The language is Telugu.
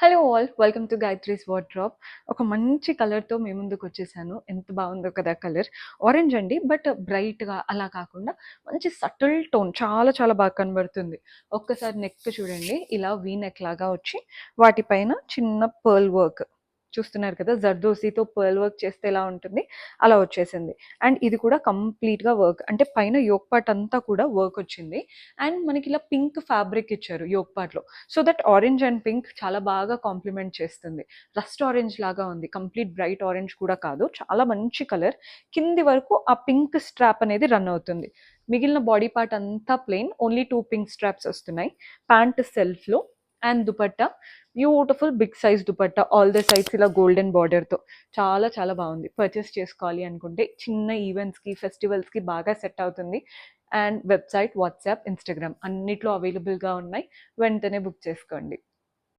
Hello all welcome to Gayatri's wardrobe. ఒక మంచి కలర్తో మీ ముందుకు వచ్చేసాను. ఎంత బాగుందో కదా కలర్. ఆరెంజ్ అండి, బట్ బ్రైట్గా అలా కాకుండా మంచి సటిల్ టోన్, చాలా చాలా బాగా కనబడుతుంది. ఒక్కసారి నెక్ చూడండి, ఇలా వీ నెక్ లాగా వచ్చి వాటిపైన చిన్న పర్ల్ వర్క్ చూస్తున్నారు కదా, జర్దోసీతో పర్ల్ వర్క్ చేస్తే ఎలా ఉంటుంది అలా వచ్చేసింది. అండ్ ఇది కూడా కంప్లీట్గా వర్క్, అంటే పైన యోక్ పార్ట్ అంతా కూడా వర్క్ వచ్చింది. అండ్ మనకి ఇలా పింక్ ఫ్యాబ్రిక్ ఇచ్చారు యోక్ పార్ట్లో. So that orange and pink చాలా బాగా కాంప్లిమెంట్ చేస్తుంది. రస్ట్ ఆరెంజ్ లాగా ఉంది, కంప్లీట్ బ్రైట్ ఆరెంజ్ కూడా కాదు, చాలా మంచి కలర్. కింది వరకు ఆ పింక్ స్ట్రాప్ అనేది రన్ అవుతుంది. మిగిలిన బాడీ పార్ట్ అంతా ప్లెయిన్, ఓన్లీ 2 పింక్ స్ట్రాప్స్ వస్తున్నాయి. ప్యాంట్ సెల్ఫ్లో. And dupatta beautiful big size dupatta, all the sides ఇలా గోల్డెన్ బార్డర్తో చాలా చాలా బాగుంది. పర్చేస్ చేసుకోవాలి అనుకుంటే చిన్న ఈవెంట్స్కి, ఫెస్టివల్స్కి బాగా సెట్ అవుతుంది. అండ్ వెబ్సైట్, వాట్సాప్, ఇన్స్టాగ్రామ్ అన్నిట్లో అవైలబుల్గా ఉన్నాయి. వెంటనే బుక్ చేసుకోండి.